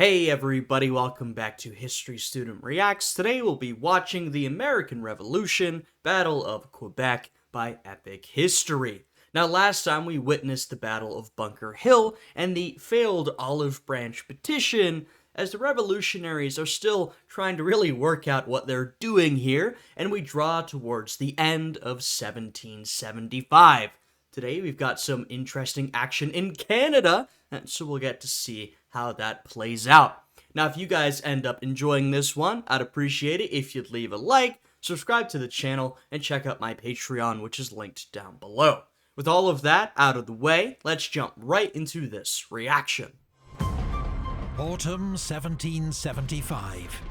Hey everybody, welcome back to History Student Reacts. Today we'll be watching the American Revolution, Battle of Quebec by Epic History. Now last time we witnessed the Battle of Bunker Hill and the failed Olive Branch petition, as the revolutionaries are still trying to really work out what they're doing here, and we draw towards the end of 1775. Today we've got some interesting action in Canada, and so we'll get to see how that plays out. Now, if you guys end up enjoying this one, I'd appreciate it if you'd leave a like, subscribe to the channel, and check out my Patreon, which is linked down below. With all of that out of the way, let's jump right into this reaction. Autumn 1775.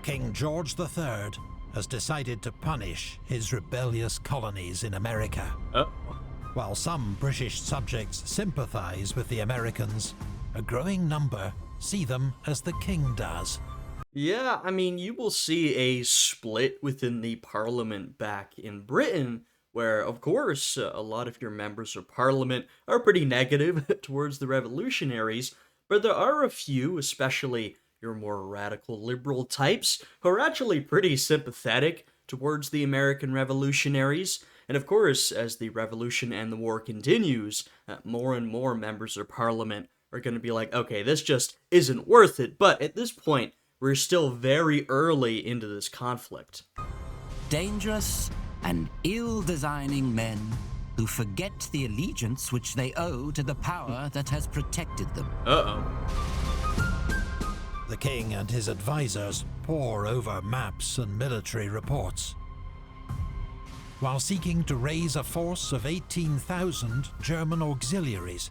King George III has decided to punish his rebellious colonies in America. While some British subjects sympathize with the Americans, a growing number see them as the king does. Yeah, I mean, you will see a split within the parliament back in Britain, where, of course, a lot of your members of parliament are pretty negative towards the revolutionaries, but there are a few, especially your more radical liberal types, who are actually pretty sympathetic towards the American revolutionaries. And of course, as the revolution and the war continues, more and more members of parliament are going to be like, okay, this just isn't worth it. But at this point, we're still very early into this conflict. Dangerous and ill-designing men who forget the allegiance which they owe to the power that has protected them. The king and his advisors pore over maps and military reports, while seeking to raise a force of 18,000 German auxiliaries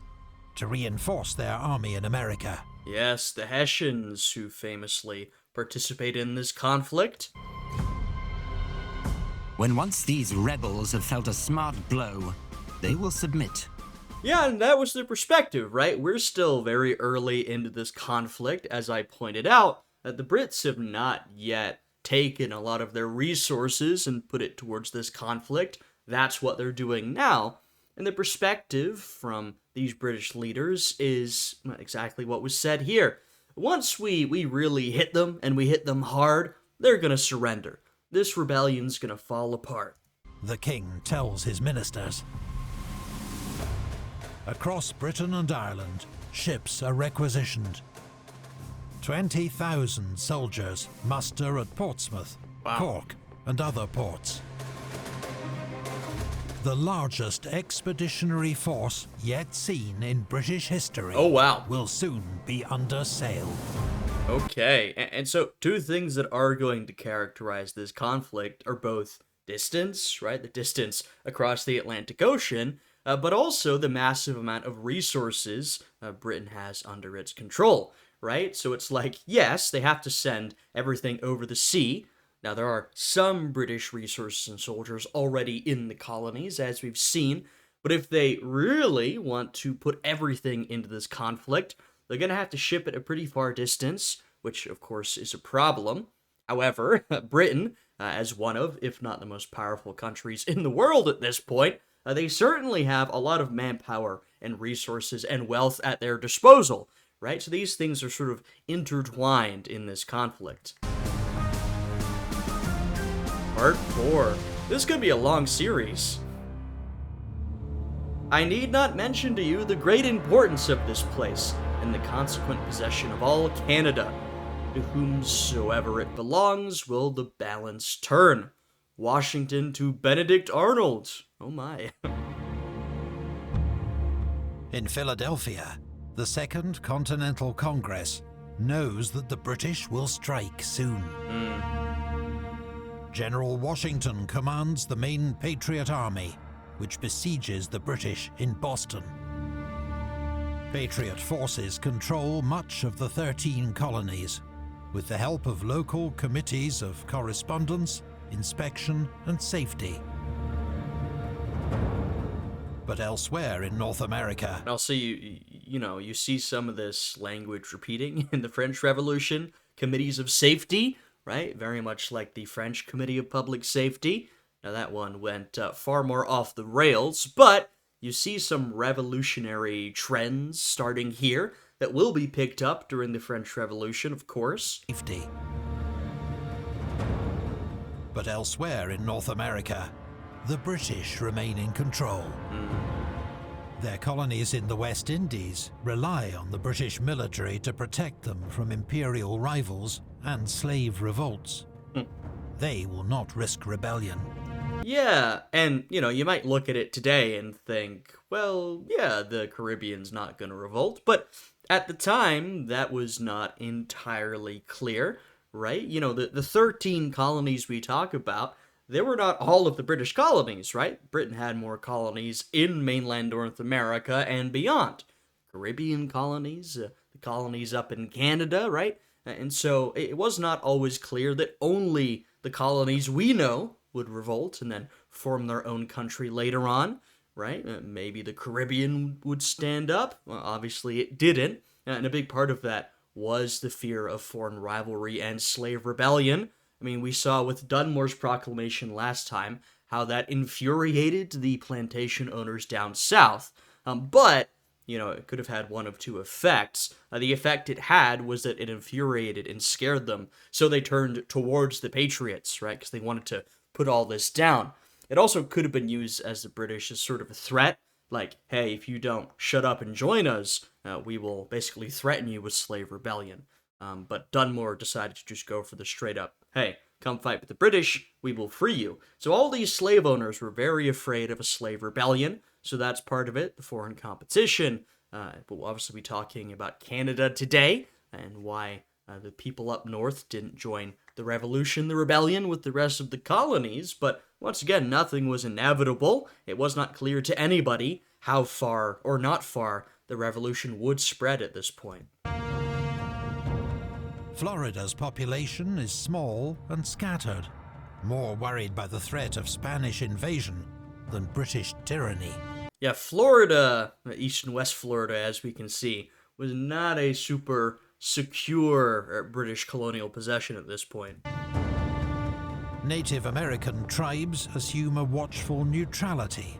to reinforce their army in America. Yes, the Hessians, who famously participate in this conflict. When once these rebels have felt a smart blow, they will submit. Yeah, and that was the perspective, right? We're still very early into this conflict. As I pointed out, that the Brits have not yet taken a lot of their resources and put it towards this conflict. That's what they're doing now. And the perspective from these British leaders is exactly what was said here. Once we really hit them, and we hit them hard, they're gonna surrender. This rebellion's gonna fall apart. The king tells his ministers. Across Britain and Ireland, ships are requisitioned. 20,000 soldiers muster at Portsmouth, Cork, and other ports. The largest expeditionary force yet seen in British history will soon be under sail. Okay, and so two things that are going to characterize this conflict are both distance, right? The distance across the Atlantic Ocean, but also the massive amount of resources Britain has under its control, right? So it's like, yes, they have to send everything over the sea. Now, there are some British resources and soldiers already in the colonies, as we've seen, but if they really want to put everything into this conflict, they're going to have to ship it a pretty far distance, which, of course, is a problem. However, Britain, as one of, if not the most powerful countries in the world at this point, they certainly have a lot of manpower and resources and wealth at their disposal, right? So these things are sort of intertwined in this conflict. Part 4. This is going to be a long series. I need not mention to you the great importance of this place and the consequent possession of all Canada. To whomsoever it belongs will the balance turn. Washington to Benedict Arnold. Oh my. In Philadelphia, the Second Continental Congress knows that the British will strike soon. General Washington commands the main Patriot army, which besieges the British in Boston. Patriot forces control much of the 13 colonies, with the help of local committees of correspondence, inspection, and safety. But elsewhere in North America... Also, you see some of this language repeating in the French Revolution. Committees of safety, right? Very much like the French Committee of Public Safety. Now, that one went far more off the rails, but you see some revolutionary trends starting here that will be picked up during the French Revolution, of course. Safety. But elsewhere in North America, the British remain in control. Their colonies in the West Indies rely on the British military to protect them from imperial rivals and slave revolts. They will not risk rebellion. Yeah, and, you might look at it today and think, well, yeah, the Caribbean's not going to revolt, but at the time, that was not entirely clear, right? The 13 colonies we talk about, they were not all of the British colonies, right? Britain had more colonies in mainland North America and beyond. Caribbean colonies, the colonies up in Canada, right? And so it was not always clear that only the colonies we know would revolt and then form their own country later on, right? Maybe the Caribbean would stand up. Well, obviously it didn't, and a big part of that was the fear of foreign rivalry and slave rebellion. I mean, we saw with Dunmore's proclamation last time how that infuriated the plantation owners down south, but it could have had one of two effects. The effect it had was that it infuriated and scared them, so they turned towards the Patriots, right? Because they wanted to put all this down. It also could have been used as the British as sort of a threat, like, hey, if you don't shut up and join us, we will basically threaten you with slave rebellion. But Dunmore decided to just go for the straight up, hey, come fight with the British, we will free you. So all these slave owners were very afraid of a slave rebellion, so that's part of it, the foreign competition. But we'll obviously be talking about Canada today, and why the people up north didn't join the revolution, the rebellion, with the rest of the colonies. But once again, nothing was inevitable. It was not clear to anybody how far or not far the revolution would spread at this point. Florida's population is small and scattered, more worried by the threat of Spanish invasion than British tyranny. Yeah, Florida, East and West Florida, as we can see, was not a super secure British colonial possession at this point. Native American tribes assume a watchful neutrality,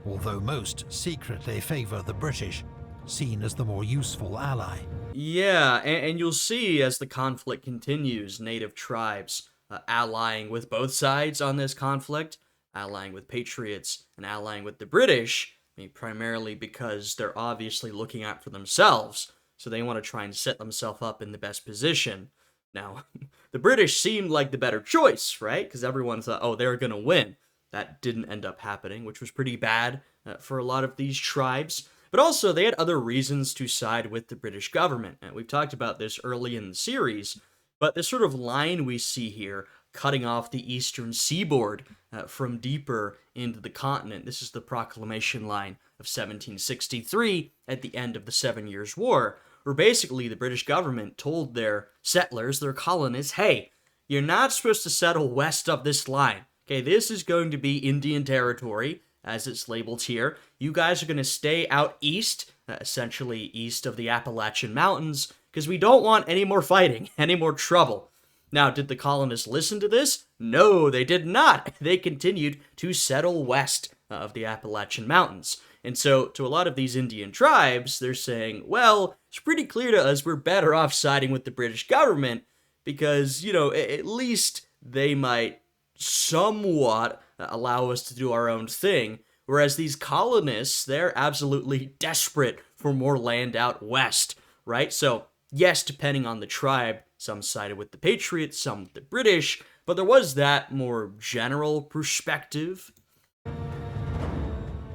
although most secretly favor the British, seen as the more useful ally. Yeah, and you'll see as the conflict continues, native tribes allying with both sides on this conflict, allying with Patriots and allying with the British, I mean, primarily because they're obviously looking out for themselves, so they want to try and set themselves up in the best position. Now, the British seemed like the better choice, right? Because everyone thought, oh, they're going to win. That didn't end up happening, which was pretty bad for a lot of these tribes. But also, they had other reasons to side with the British government. And we've talked about this early in the series, but this sort of line we see here, cutting off the eastern seaboard from deeper into the continent. This is the proclamation line of 1763 at the end of the 7 Years' War, where basically the British government told their settlers, their colonists, hey, you're not supposed to settle west of this line. Okay, this is going to be Indian territory, as it's labeled here. You guys are going to stay out east, essentially east of the Appalachian Mountains, because we don't want any more fighting, any more trouble. Now, did the colonists listen to this? No, they did not. They continued to settle west of the Appalachian Mountains. And so, to a lot of these Indian tribes, they're saying, well, it's pretty clear to us we're better off siding with the British government because, at least they might somewhat allow us to do our own thing. Whereas these colonists, they're absolutely desperate for more land out west, right? So, yes, depending on the tribe, some sided with the Patriots, some with the British, but there was that more general perspective.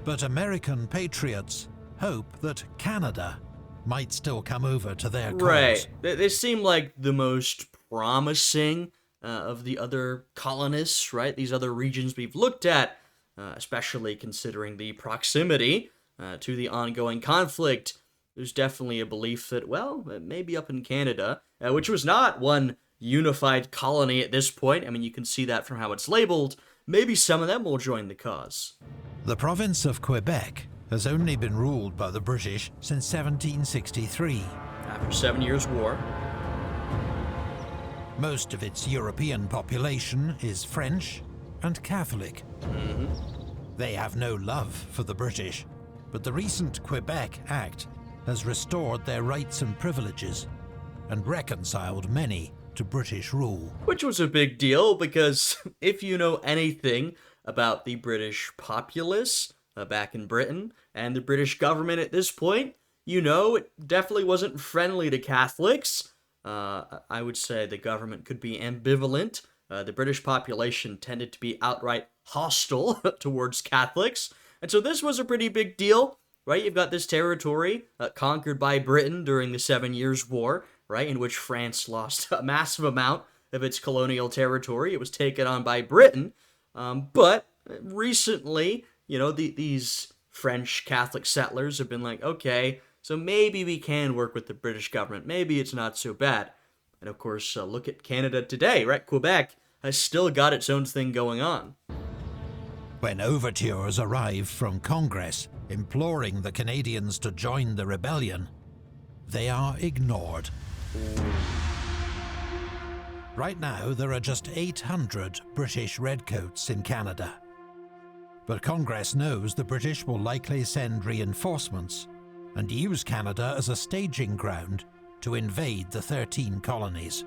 But American patriots hope that Canada might still come over to their cause. Right. They seem like the most promising of the other colonists, right? These other regions we've looked at, especially considering the proximity to the ongoing conflict. There's definitely a belief that, well, maybe up in Canada, which was not one unified colony at this point. I mean, you can see that from how it's labeled. Maybe some of them will join the cause. The province of Quebec has only been ruled by the British since 1763. After 7 Years' War. Most of its European population is French and Catholic. They have no love for the British, but the recent Quebec Act has restored their rights and privileges and reconciled many to British rule. Which was a big deal because if you know anything about the British populace back in Britain and the British government at this point, you know it definitely wasn't friendly to Catholics. I would say the government could be ambivalent. The British population tended to be outright hostile towards Catholics. And so this was a pretty big deal, right? You've got this territory conquered by Britain during the 7 Years' War, right, in which France lost a massive amount of its colonial territory. It was taken on by Britain. But recently, these French Catholic settlers have been like, okay, so maybe we can work with the British government. Maybe it's not so bad. And of course, look at Canada today, right? Quebec has still got its own thing going on. When overtures arrive from Congress imploring the Canadians to join the rebellion, they are ignored. Right now, there are just 800 British Redcoats in Canada. But Congress knows the British will likely send reinforcements and use Canada as a staging ground to invade the 13 colonies.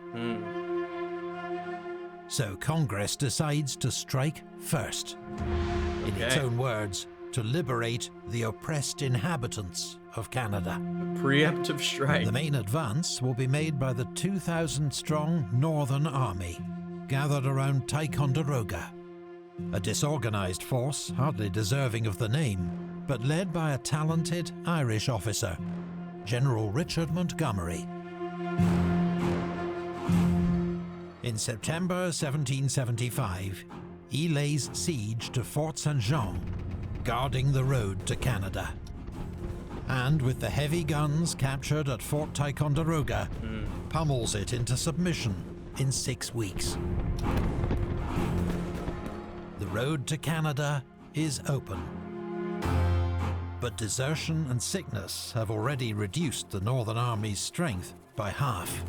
So Congress decides to strike first. In its own words, to liberate the oppressed inhabitants of Canada. Preemptive strike. The main advance will be made by the 2,000-strong Northern Army, gathered around Ticonderoga, a disorganized force hardly deserving of the name, but led by a talented Irish officer, General Richard Montgomery. In September 1775, he lays siege to Fort Saint-Jean, guarding the road to Canada. And with the heavy guns captured at Fort Ticonderoga, pummels it into submission in 6 weeks. The road to Canada is open. But desertion and sickness have already reduced the Northern Army's strength by half.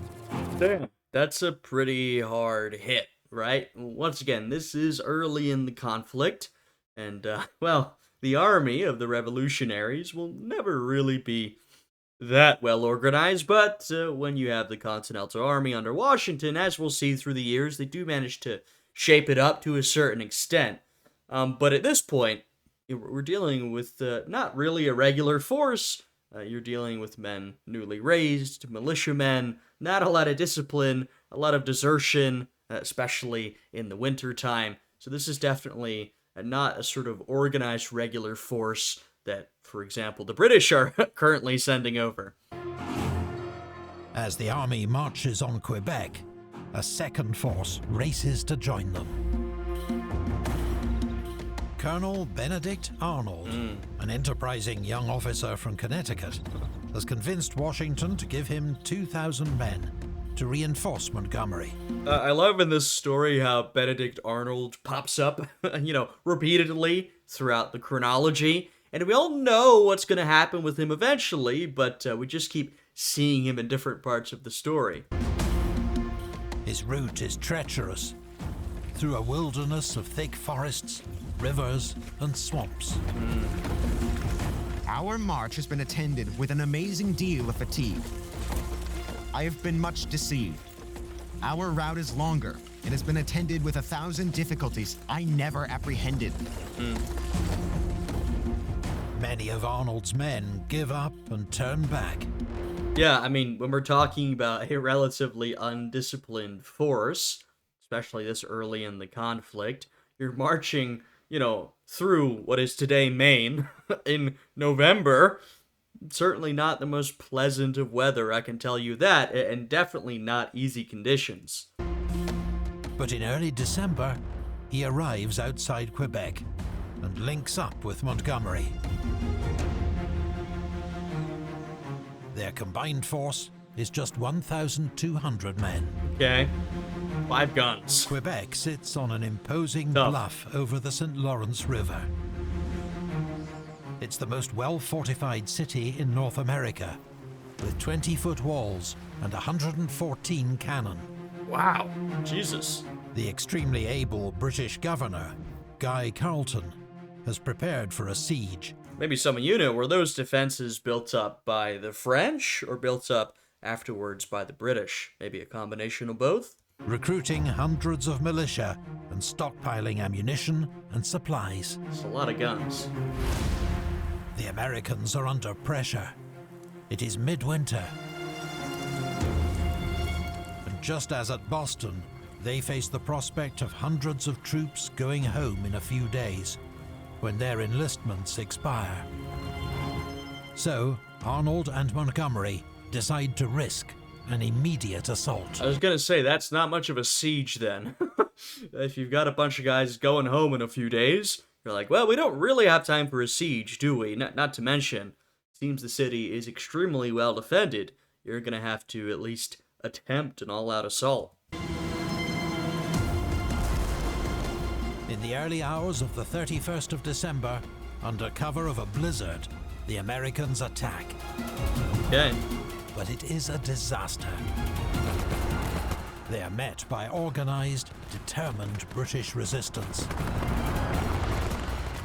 Damn. That's a pretty hard hit, right? Once again, this is early in the conflict, and, the army of the revolutionaries will never really be that well organized, but when you have the Continental Army under Washington, as we'll see through the years, they do manage to shape it up to a certain extent. But at this point, we're dealing with not really a regular force. You're dealing with men newly raised, militiamen, not a lot of discipline, a lot of desertion, especially in the winter time. So this is definitely not a sort of organized regular force that, for example, the British are currently sending over. As the army marches on Quebec, a second force races to join them. Colonel Benedict Arnold, an enterprising young officer from Connecticut, has convinced Washington to give him 2,000 men to reinforce Montgomery. I love in this story how Benedict Arnold pops up, repeatedly throughout the chronology, and we all know what's going to happen with him eventually, but we just keep seeing him in different parts of the story. His route is treacherous, through a wilderness of thick forests, rivers, and swamps. Our march has been attended with an amazing deal of fatigue. I have been much deceived. Our route is longer and has been attended with 1,000 difficulties I never apprehended. Many of Arnold's men give up and turn back. Yeah, I mean, when we're talking about a relatively undisciplined force, especially this early in the conflict, you're marching, through what is today Maine in November. Certainly not the most pleasant of weather, I can tell you that, and definitely not easy conditions. But in early December, he arrives outside Quebec and links up with Montgomery. Their combined force is just 1,200 men. Okay. 5 guns. Quebec sits on an imposing Tough. bluff over the St. Lawrence River. It's the most well-fortified city in North America, with 20-foot walls and 114 cannon. Wow. Jesus. The extremely able British governor, Guy Carleton, has prepared for a siege Maybe some of you know, were those defenses built up by the French or built up afterwards by the British? Maybe a combination of both? Recruiting hundreds of militia and stockpiling ammunition and supplies. It's a lot of guns. The Americans are under pressure. It is midwinter. And just as at Boston, they face the prospect of hundreds of troops going home in a few days, when their enlistments expire. So, Arnold and Montgomery decide to risk an immediate assault. I was gonna say, that's not much of a siege then. If you've got a bunch of guys going home in a few days, you're like, well, we don't really have time for a siege, do we? Not to mention, it seems the city is extremely well defended. You're gonna have to at least attempt an all-out assault. In the early hours of the 31st of December, under cover of a blizzard, the Americans attack. Okay. But it is a disaster. They are met by organized, determined British resistance.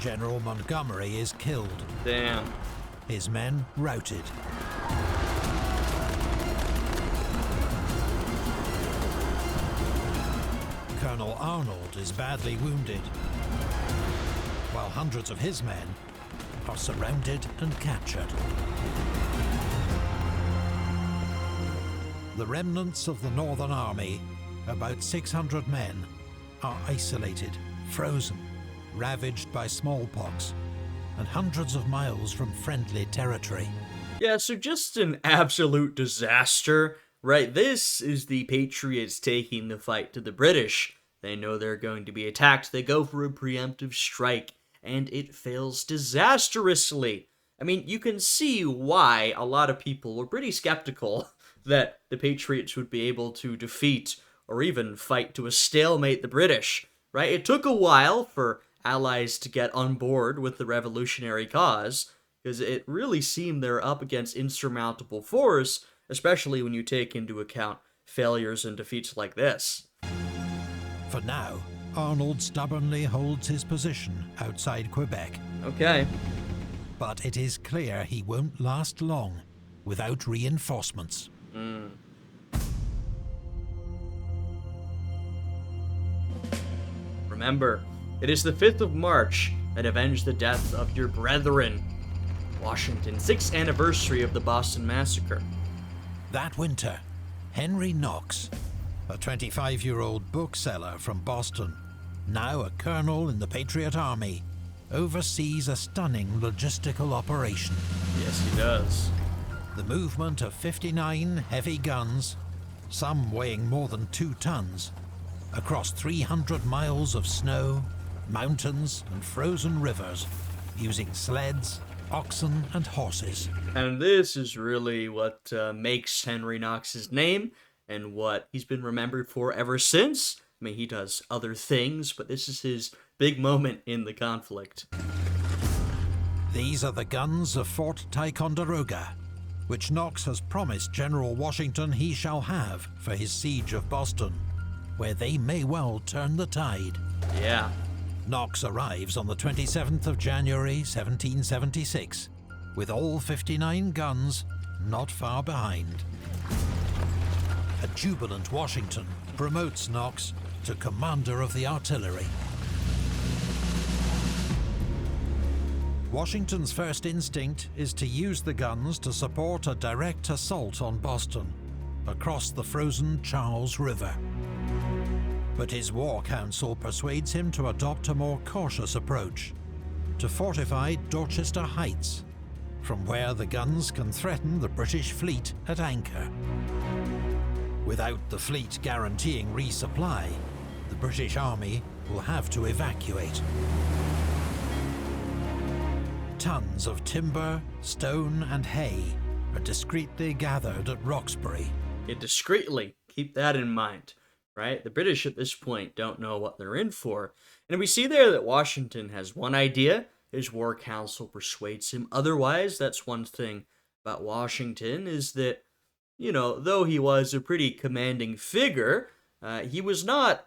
General Montgomery is killed. Damn. His men routed. Colonel Arnold is badly wounded, while hundreds of his men are surrounded and captured. The remnants of the Northern Army, about 600 men, are isolated, frozen, ravaged by smallpox, and hundreds of miles from friendly territory. Yeah, so just an absolute disaster, right? This is the Patriots taking the fight to the British. They know they're going to be attacked. They go for a preemptive strike, and it fails disastrously. I mean, you can see why a lot of people were pretty skeptical that the Patriots would be able to defeat or even fight to a stalemate the British, right? It took a while for allies to get on board with the revolutionary cause, because it really seemed they're up against insurmountable force, especially when you take into account failures and defeats like this. For now, Arnold stubbornly holds his position outside Quebec. Okay. But it is clear he won't last long without reinforcements. Remember, it is the 5th of March that avenged the death of your brethren. Washington's 6th anniversary of the Boston Massacre. That winter, Henry Knox, a 25-year-old bookseller from Boston, now a colonel in the Patriot Army, oversees a stunning logistical operation. Yes, he does. The movement of 59 heavy guns, some weighing more than 2 tons, across 300 miles of snow, mountains, and frozen rivers, using sleds, oxen, and horses. And this is really what makes Henry Knox's name and what he's been remembered for ever since. I mean, he does other things, but this is his big moment in the conflict. These are the guns of Fort Ticonderoga, which Knox has promised General Washington he shall have for his siege of Boston, where they may well turn the tide. Yeah. Knox arrives on the 27th of January, 1776, with all 59 guns not far behind. A jubilant Washington promotes Knox to commander of the artillery. Washington's first instinct is to use the guns to support a direct assault on Boston across the frozen Charles River. But his war council persuades him to adopt a more cautious approach, to fortify Dorchester Heights, from where the guns can threaten the British fleet at anchor. Without the fleet guaranteeing resupply, the British Army will have to evacuate. Tons of timber, stone, and hay are discreetly gathered at Roxbury. Yeah, discreetly. Keep that in mind, right? The British at this point don't know what they're in for. And we see there that Washington has one idea. His war council persuades him otherwise. That's one thing about Washington, is that, you know, though he was a pretty commanding figure, he was not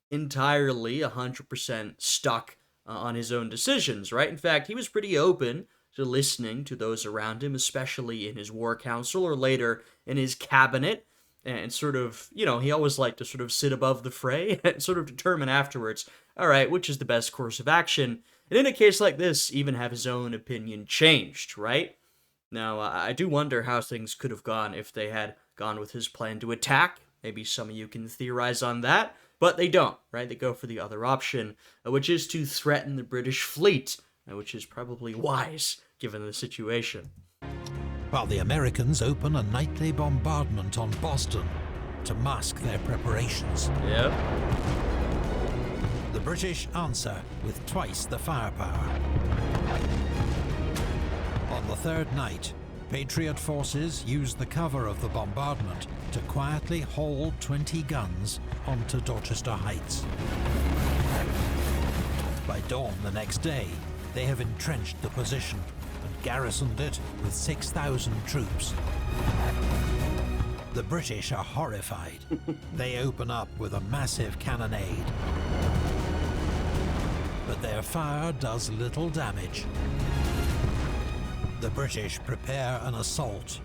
entirely 100% stuck on his own decisions, right? In fact, he was pretty open to listening to those around him, especially in his war council or later in his cabinet, and sort of, he always liked to sort of sit above the fray and sort of determine afterwards, all right, which is the best course of action, and in a case like this, even have his own opinion changed, right? Now, I do wonder how things could have gone if they had gone with his plan to attack. Maybe some of you can theorize on that, but they don't, right? They go for the other option, which is to threaten the British fleet, which is probably wise, given the situation. While the Americans open a nightly bombardment on Boston to mask their preparations. Yep. The British answer with twice the firepower. On the third night, Patriot forces used the cover of the bombardment to quietly haul 20 guns onto Dorchester Heights. By dawn the next day, they have entrenched the position and garrisoned it with 6,000 troops. The British are horrified. They open up with a massive cannonade. But their fire does little damage. The British prepare an assault,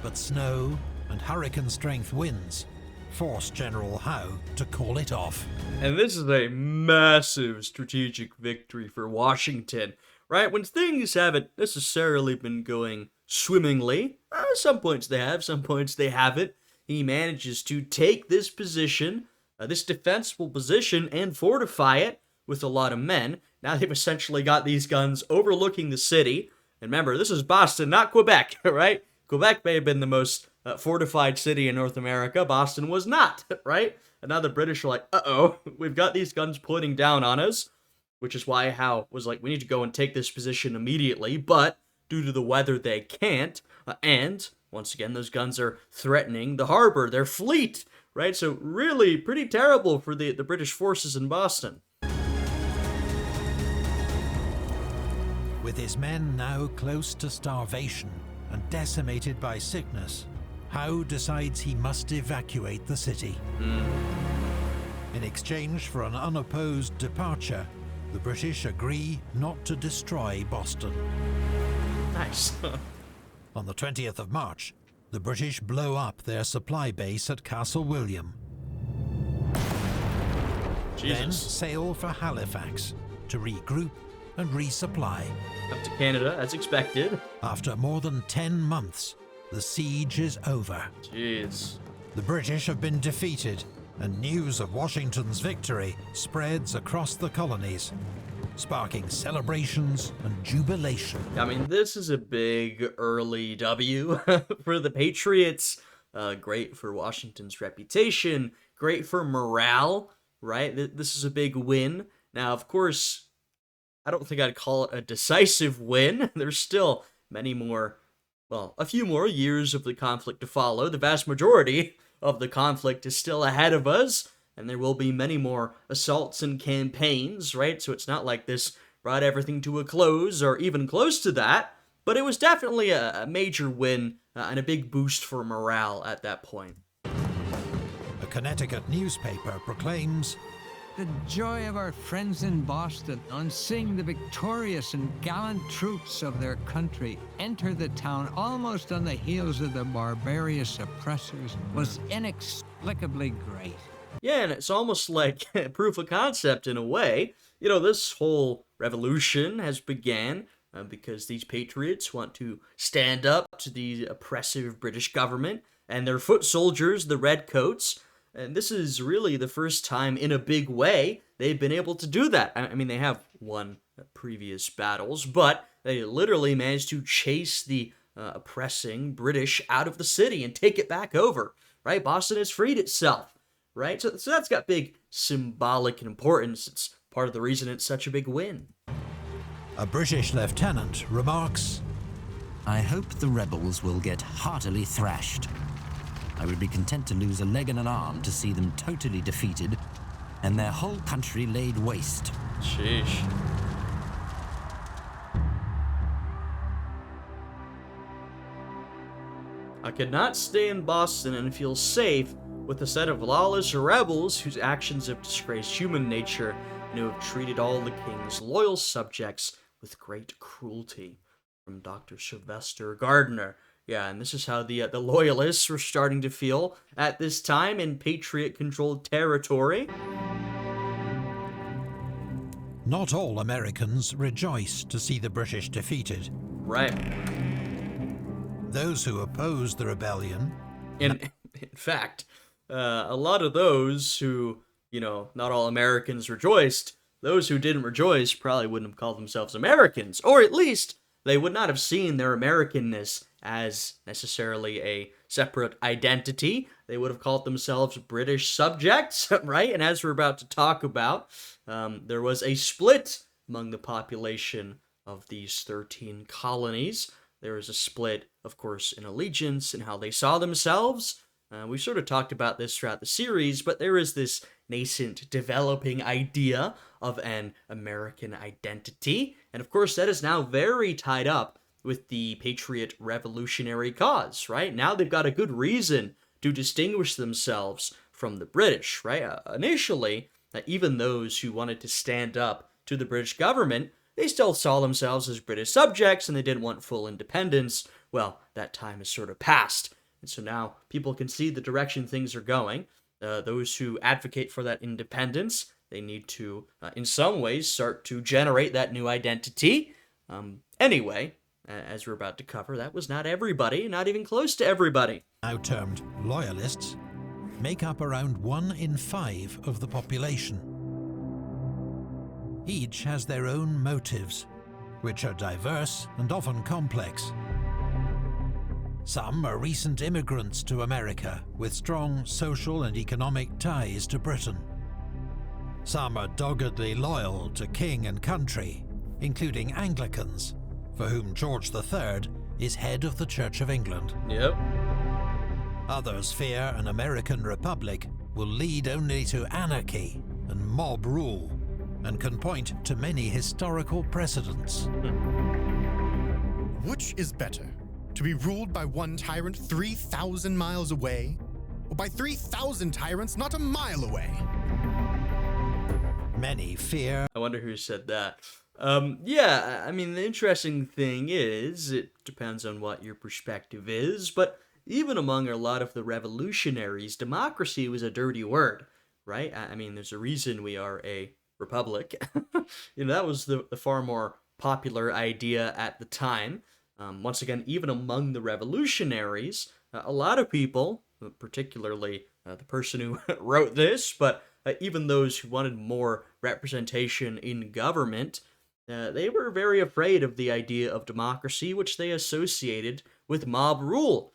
but snow and hurricane-strength winds force General Howe to call it off. And this is a massive strategic victory for Washington, right? When things haven't necessarily been going swimmingly, some points they have, some points they haven't, he manages to take this position, this defensible position, and fortify it with a lot of men. Now they've essentially got these guns overlooking the city. And remember, this is Boston, not Quebec, right? Quebec may have been the most fortified city in North America. Boston was not, right? And now the British are like, uh-oh, we've got these guns pointing down on us, which is why Howe was like, we need to go and take this position immediately, but due to the weather, they can't. And, once again, those guns are threatening the harbor, their fleet, right? So really pretty terrible for the British forces in Boston. With his men now close to starvation and decimated by sickness, Howe decides he must evacuate the city. In exchange for an unopposed departure, the British agree not to destroy Boston. Nice. On the 20th of March, the British blow up their supply base at Castle William. Then sail for Halifax to regroup and resupply. Up to Canada, as expected. After more than 10 months, the siege is over. Jeez. The British have been defeated, and news of Washington's victory spreads across the colonies, sparking celebrations and jubilation. I mean, this is a big early W for the Patriots. Great for Washington's reputation. Great for morale, right? This is a big win. Now, of course, I don't think I'd call it a decisive win. There's still many more, well, a few more years of the conflict to follow. The vast majority of the conflict is still ahead of us, and there will be many more assaults and campaigns, right? So it's not like this brought everything to a close or even close to that, but it was definitely a major win and a big boost for morale at that point. A Connecticut newspaper proclaims, "The joy of our friends in Boston on seeing the victorious and gallant troops of their country enter the town almost on the heels of the barbarous oppressors was inexplicably great." Yeah, and it's almost like proof of concept in a way. You know, this whole revolution has began because these patriots want to stand up to the oppressive British government and their foot soldiers, the redcoats. And this is really the first time in a big way they've been able to do that. I mean, they have won previous battles, but they literally managed to chase the oppressing British out of the city and take it back over, right? Boston has freed itself, right? So that's got big symbolic importance. It's part of the reason it's such a big win. A British lieutenant remarks, I hope the rebels will get heartily thrashed. I would be content to lose a leg and an arm to see them totally defeated and their whole country laid waste. Sheesh. I could not stay in Boston and feel safe with a set of lawless rebels whose actions have disgraced human nature and who have treated all the king's loyal subjects with great cruelty. from Dr. Sylvester Gardner. Yeah, and this is how the loyalists were starting to feel at this time in Patriot-controlled territory. Not all Americans rejoiced to see the British defeated. Right. Those who opposed the rebellion, In fact, a lot of those who, not all Americans rejoiced, those who didn't rejoice probably wouldn't have called themselves Americans, or at least they would not have seen their Americanness as necessarily a separate identity. They would have called themselves British subjects, right? And as we're about to talk about, there was a split among the population of these 13 colonies. There was a split, of course, in allegiance and how they saw themselves. We sort of talked about this throughout the series, but there is this nascent, developing idea of an American identity. And of course, that is now very tied up with the Patriot revolutionary cause, right? Now they've got a good reason to distinguish themselves from the British, right? Initially, even those who wanted to stand up to the British government, they still saw themselves as British subjects and they didn't want full independence. Well, that time has sort of passed. And so now people can see the direction things are going. Those who advocate for that independence, they need to, in some ways, start to generate that new identity. Anyway, as we're about to cover, that was not everybody, not even close to everybody. now termed loyalists, make up around 1 in 5 of the population. Each has their own motives, which are diverse and often complex. Some are recent immigrants to America with strong social and economic ties to Britain. Some are doggedly loyal to king and country, including Anglicans, for whom George III is head of the Church of England. Yep. Others fear an American republic will lead only to anarchy and mob rule, and can point to many historical precedents. Which is better? To be ruled by one tyrant 3,000 miles away, or by 3,000 tyrants not a mile away? Many fear I wonder who said that. Yeah, I mean, the interesting thing is, it depends on what your perspective is, but even among a lot of the revolutionaries, democracy was a dirty word, right? I mean, there's a reason we are a republic. That was the far more popular idea at the time. Once again, even among the revolutionaries, a lot of people, particularly the person who wrote this, but even those who wanted more representation in government, they were very afraid of the idea of democracy, which they associated with mob rule,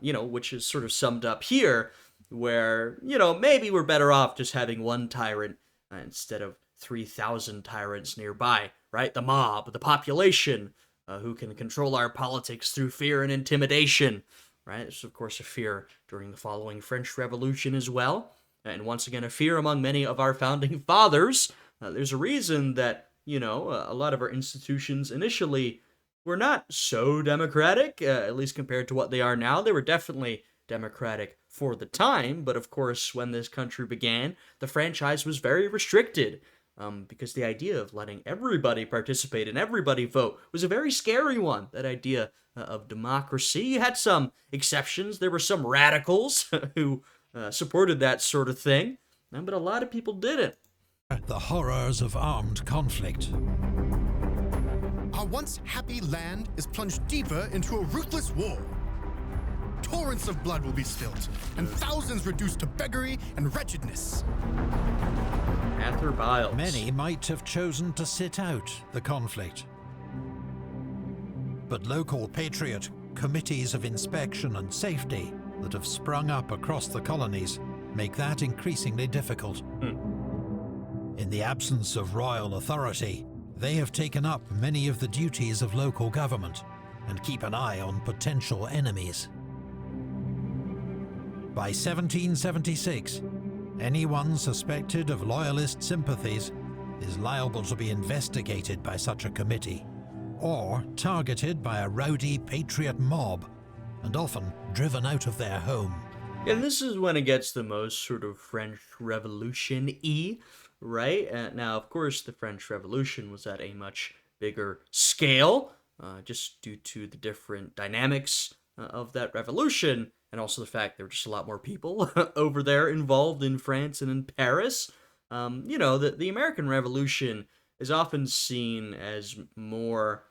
which is sort of summed up here, where, maybe we're better off just having one tyrant instead of 3,000 tyrants nearby, right? The mob, the population, who can control our politics through fear and intimidation, right? This is, of course, a fear during the following French Revolution as well. And once again, a fear among many of our founding fathers. There's a reason that, a lot of our institutions initially were not so democratic, at least compared to what they are now. They were definitely democratic for the time, but of course, when this country began, the franchise was very restricted. Because the idea of letting everybody participate and everybody vote was a very scary one, that idea of democracy. You had some exceptions. There were some radicals who supported that sort of thing, but a lot of people didn't. the horrors of armed conflict. Our once happy land is plunged deeper into a ruthless war. Torrents of blood will be spilt, and thousands reduced to beggary and wretchedness. Arthur Biles. Many might have chosen to sit out the conflict. But local Patriot committees of inspection and safety that have sprung up across the colonies make that increasingly difficult. In the absence of royal authority, they have taken up many of the duties of local government and keep an eye on potential enemies. By 1776, anyone suspected of loyalist sympathies is liable to be investigated by such a committee, or targeted by a rowdy patriot mob, and often driven out of their home. And this is when it gets the most sort of French Revolution-y, right? Now, of course, the French Revolution was at a much bigger scale, just due to the different dynamics of that revolution, and also the fact there were just a lot more people over there involved in France and in Paris. The American Revolution is often seen as more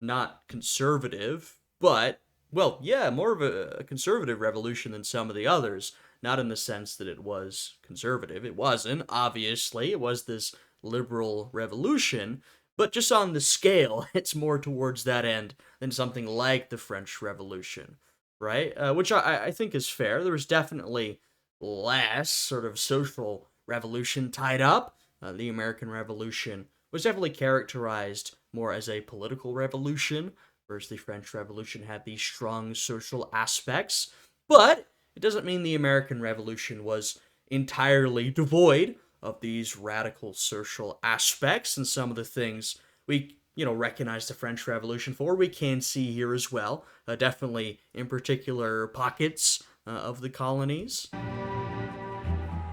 not conservative, but, well, yeah, more of a conservative revolution than some of the others. Not in the sense that it was conservative. It wasn't, obviously. It was this liberal revolution. But just on the scale, it's more towards that end than something like the French Revolution, right? Which I think is fair. There was definitely less sort of social revolution tied up. The American Revolution was definitely characterized more as a political revolution, whereas the French Revolution had these strong social aspects. But it doesn't mean the American Revolution was entirely devoid of these radical social aspects, and some of the things we, recognize the French Revolution for, we can see here as well. Definitely in particular pockets of the colonies.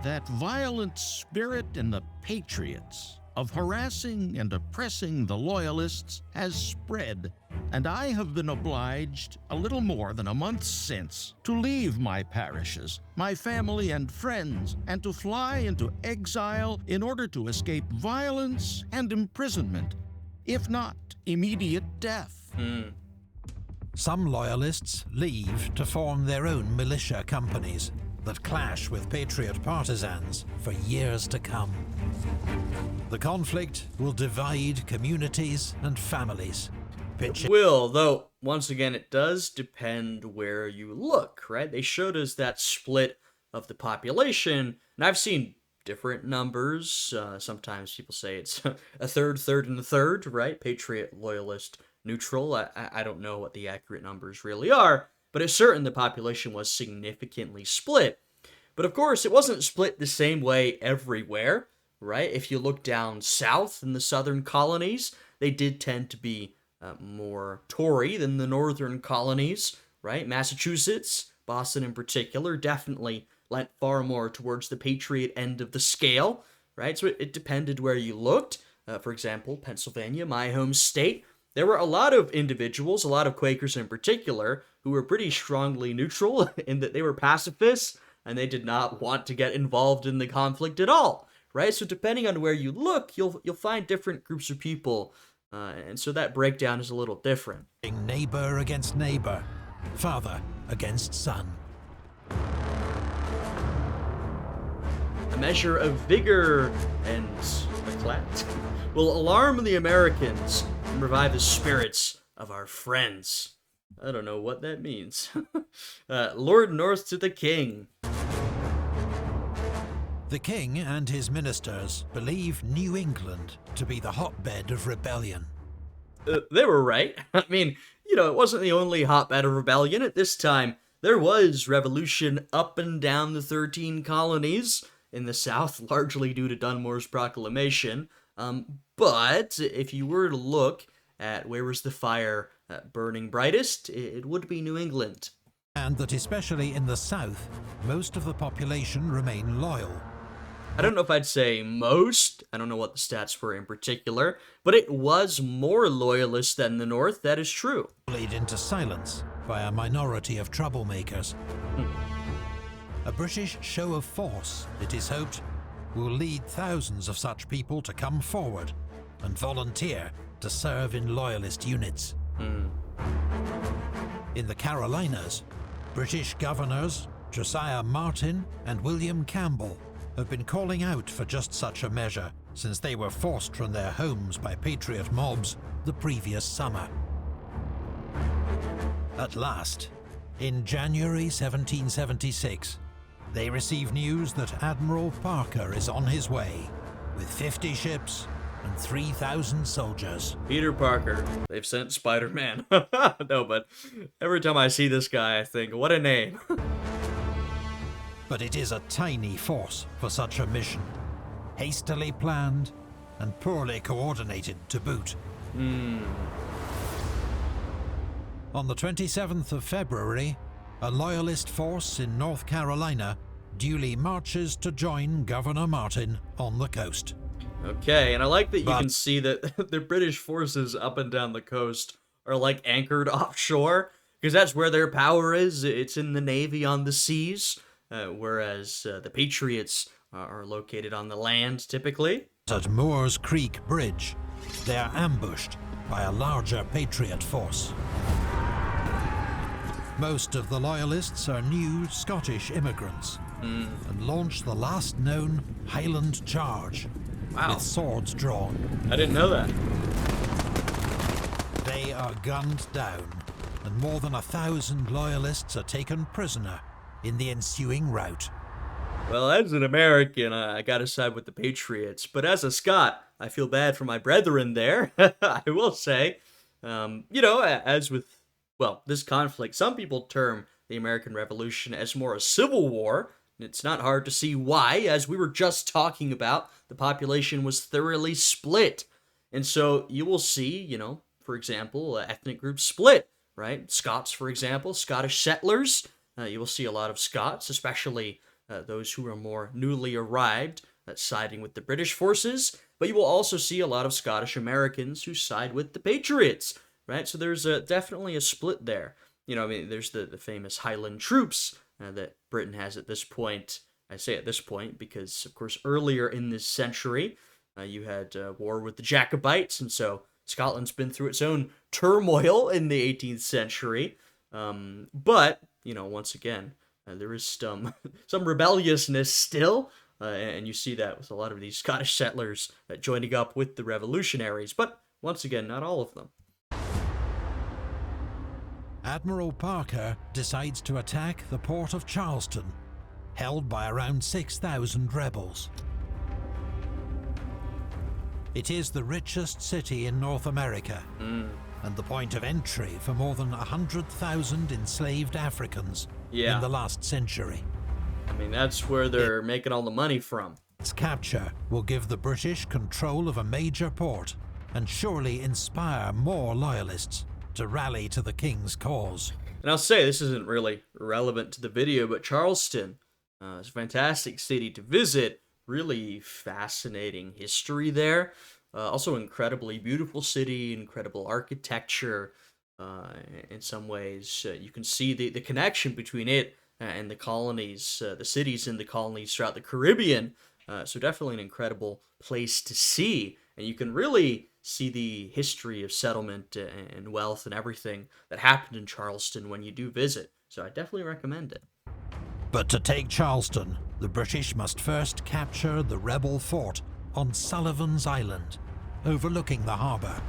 That violent spirit in the Patriots of harassing and oppressing the loyalists has spread, and I have been obliged, a little more than a month since, to leave my parishes, my family and friends, and to fly into exile in order to escape violence and imprisonment, if not immediate death. Some loyalists leave to form their own militia companies that clash with Patriot partisans for years to come. The conflict will divide communities and families. It will, though, once again, it does depend where you look, right? They showed us that split of the population, and I've seen different numbers. Sometimes people say it's a third, and a third, right? Patriot, loyalist, neutral. I don't know what the accurate numbers really are, but it's certain the population was significantly split. But of course, it wasn't split the same way everywhere, right? If you look down south in the southern colonies, they did tend to be more Tory than the northern colonies, right? Massachusetts, Boston in particular, definitely lent far more towards the Patriot end of the scale, right? So it depended where you looked. For example, Pennsylvania, my home state, there were a lot of individuals, a lot of Quakers in particular, who were pretty strongly neutral in that they were pacifists and they did not want to get involved in the conflict at all, right? So depending on where you look, you'll find different groups of people, and so that breakdown is a little different. Neighbor against neighbor, father against son. A measure of vigor and eclat will alarm the Americans and revive the spirits of our friends. I don't know what that means. Lord North to the King. The king and his ministers believe New England to be the hotbed of rebellion. They were right. I mean, it wasn't the only hotbed of rebellion at this time. There was revolution up and down the 13 colonies in the South, largely due to Dunmore's proclamation. But if you were to look at where was the fire burning brightest, it would be New England. And that especially in the South, most of the population remain loyal. I don't know if I'd say most. I don't know what the stats were in particular, but it was more loyalist than the North, that is true. Bullied into silence by a minority of troublemakers. A British show of force, it is hoped, will lead thousands of such people to come forward and volunteer to serve in loyalist units. In the Carolinas, British governors Josiah Martin and William Campbell have been calling out for just such a measure since they were forced from their homes by Patriot mobs the previous summer. At last, in January 1776, they receive news that Admiral Parker is on his way with 50 ships and 3,000 soldiers. Peter Parker. They've sent Spider-Man. No, but every time I see this guy, I think, what a name. But it is a tiny force for such a mission, hastily planned and poorly coordinated to boot. On the 27th of February, a loyalist force in North Carolina duly marches to join Governor Martin on the coast. Okay, and I like that you can see that the British forces up and down the coast are like anchored offshore because that's where their power is. It's in the Navy on the seas, whereas the Patriots are located on the land typically. At Moores Creek Bridge, they are ambushed by a larger Patriot force. Most of the Loyalists are new Scottish immigrants and launch the last known Highland charge Wow. with swords drawn. I didn't know that. They are gunned down, and more than 1,000 Loyalists are taken prisoner in the ensuing rout. Well, as an American, I gotta side with the Patriots, but as a Scot, I feel bad for my brethren there, I will say. As with, well, this conflict, some people term the American Revolution as more a civil war. It's not hard to see why. As we were just talking about, the population was thoroughly split. And so you will see, for example, ethnic groups split, right? Scots, for example, Scottish settlers. You will see a lot of Scots, especially those who are more newly arrived, siding with the British forces. But you will also see a lot of Scottish Americans who side with the Patriots, right? So there's definitely a split there. There's the famous Highland troops that Britain has at this point. I say at this point because, of course, earlier in this century, you had war with the Jacobites, and so Scotland's been through its own turmoil in the 18th century. But, once again, there is some rebelliousness still, and you see that with a lot of these Scottish settlers joining up with the revolutionaries. But, once again, not all of them. Admiral Parker decides to attack the port of Charleston, held by around 6,000 rebels. It is the richest city in North America, and the point of entry for more than 100,000 enslaved Africans in the last century. That's where they're making all the money from. Its capture will give the British control of a major port and surely inspire more Loyalists to rally to the King's cause. And I'll say, this isn't really relevant to the video, but Charleston is a fantastic city to visit. Really fascinating history there. Also incredibly beautiful city, incredible architecture. In some ways, you can see the connection between it and the colonies, the cities in the colonies throughout the Caribbean. So definitely an incredible place to see. And you can really see the history of settlement and wealth and everything that happened in Charleston when you do visit. So I definitely recommend it. But to take Charleston, the British must first capture the rebel fort on Sullivan's Island, overlooking the harbour.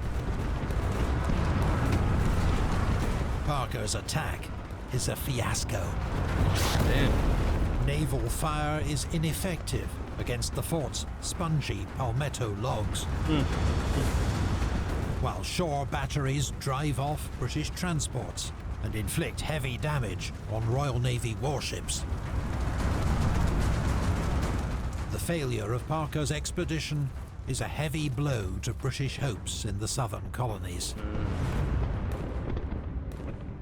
Parker's attack is a fiasco. Damn. Naval fire is ineffective against the fort's spongy palmetto logs. While shore batteries drive off British transports and inflict heavy damage on Royal Navy warships. The failure of Parker's expedition is a heavy blow to British hopes in the southern colonies.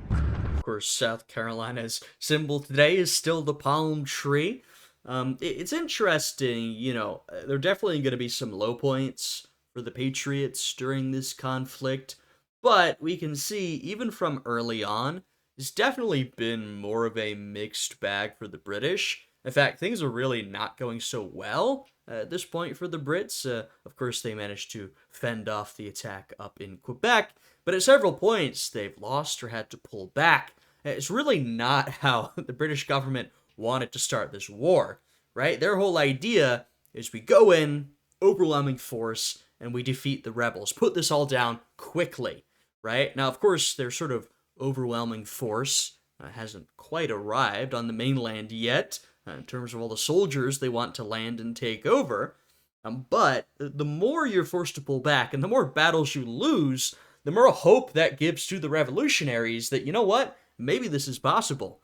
Of course, South Carolina's symbol today is still the palm tree. It's interesting, there are definitely going to be some low points for the Patriots during this conflict, but we can see, even from early on, it's definitely been more of a mixed bag for the British. In fact, things are really not going so well at this point for the Brits. Of course, they managed to fend off the attack up in Quebec, but at several points, they've lost or had to pull back. It's really not how the British government wanted to start this war, right? Their whole idea is we go in, overwhelming force, and we defeat the rebels. Put this all down quickly, right? Now, of course, their sort of overwhelming force hasn't quite arrived on the mainland yet, in terms of all the soldiers they want to land and take over. But the more you're forced to pull back and the more battles you lose, the more hope that gives to the revolutionaries that, you know what, maybe this is possible.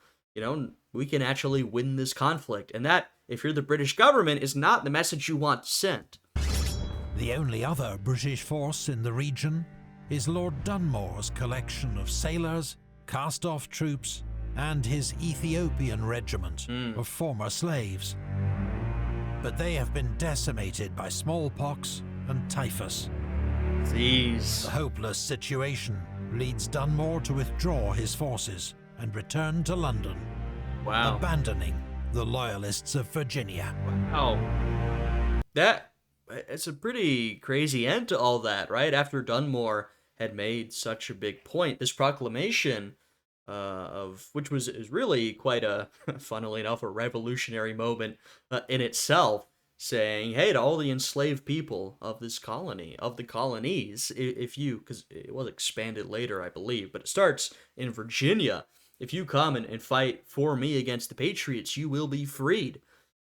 We can actually win this conflict. And that, if you're the British government, is not the message you want to send. The only other British force in the region is Lord Dunmore's collection of sailors, cast-off troops, and his Ethiopian regiment of former slaves. But they have been decimated by smallpox and typhus. These. The hopeless situation leads Dunmore to withdraw his forces and return to London, Wow. abandoning the Loyalists of Virginia. Wow. It's a pretty crazy end to all that, right? After Dunmore had made such a big point, this proclamation of which is really quite a, funnily enough, a revolutionary moment in itself, saying, hey, to all the enslaved people of this colony, of the colonies, if you, because it was expanded later, I believe, but it starts in Virginia. If you come and fight for me against the Patriots, you will be freed.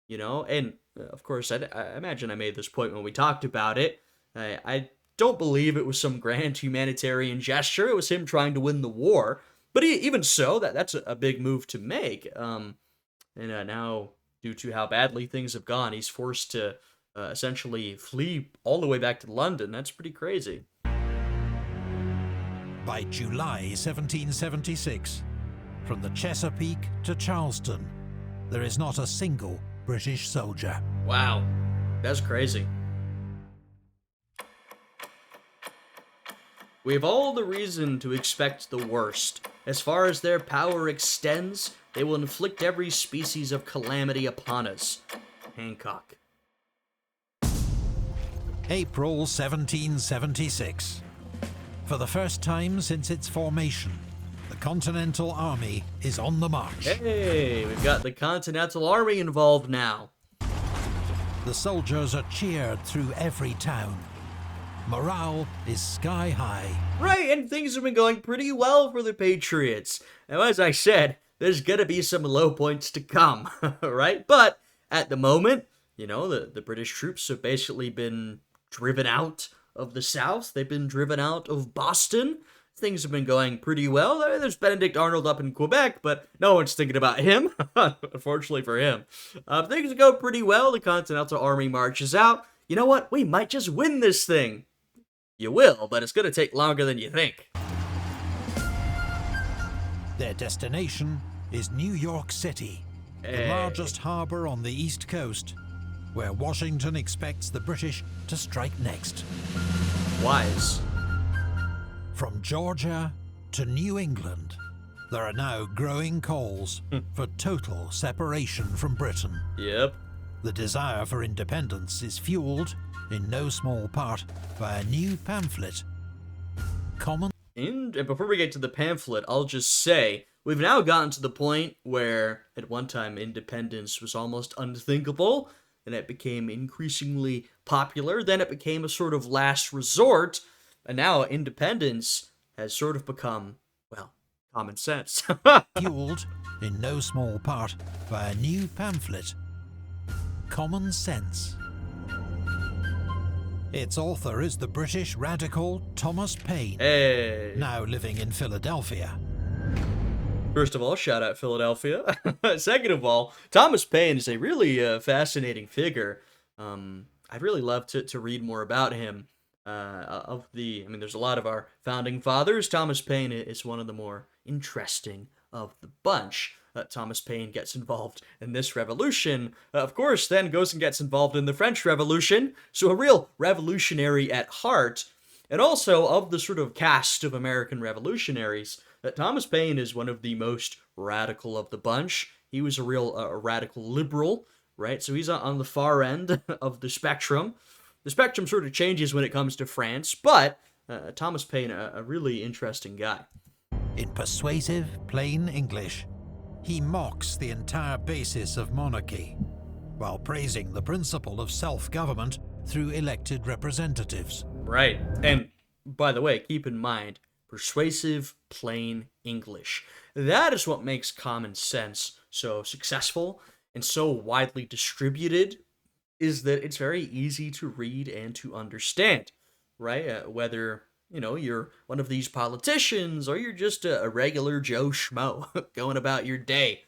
You know, and of course, I imagine I made this point when we talked about it. I don't believe it was some grand humanitarian gesture. It was him trying to win the war. But even so, that's a big move to make. And now, due to how badly things have gone, he's forced to essentially flee all the way back to London. That's pretty crazy. By July 1776, from the Chesapeake to Charleston, there is not a single British soldier. Wow, that's crazy. We have all the reason to expect the worst. As far as their power extends, they will inflict every species of calamity upon us. Hancock. April 1776. For the first time since its formation, the Continental Army is on the march. Hey, we've got the Continental Army involved now. The soldiers are cheered through every town. Morale is sky high. Right, and things have been going pretty well for the Patriots. Now, as I said, there's gonna be some low points to come, right? But at the moment, you know, the British troops have basically been driven out of the South. They've been driven out of Boston. Things have been going pretty well. There's Benedict Arnold up in Quebec, but no one's thinking about him, unfortunately for him. Things go pretty well. The Continental Army marches out. You know what? We might just win this thing. You will, but it's going to take longer than you think. Their destination is New York City, the largest harbor on the East Coast, where Washington expects the British to strike next. Wise. From Georgia to New England, there are now growing calls for total separation from Britain. Yep. The desire for independence is fueled, in no small part, by a new pamphlet. And before we get to the pamphlet, I'll just say, we've now gotten to the point where, at one time, independence was almost unthinkable, and it became increasingly popular, then it became a sort of last resort, and now independence has sort of become, well, common sense. Fueled, in no small part, by a new pamphlet. Common Sense. Its author is the British radical Thomas Paine, Hey. now living in Philadelphia. First of all, shout out Philadelphia. Second of all, Thomas Paine is a really fascinating figure. I'd really love to read more about him. There's a lot of our founding fathers. Thomas Paine is one of the more interesting of the bunch. Thomas Paine gets involved in this revolution, of course, then goes and gets involved in the French Revolution, so a real revolutionary at heart. And also, of the sort of cast of American revolutionaries, Thomas Paine is one of the most radical of the bunch. He was a real radical liberal, right? So he's on the far end of the spectrum. The spectrum sort of changes when it comes to France, but Thomas Paine, a really interesting guy. In persuasive, plain English, he mocks the entire basis of monarchy, while praising the principle of self-government through elected representatives. Right. And, by the way, keep in mind, persuasive, plain English. That is what makes common sense so successful and so widely distributed, is that it's very easy to read and to understand, right? Whether, you know, you're one of these politicians or you're just a regular Joe Schmo going about your day.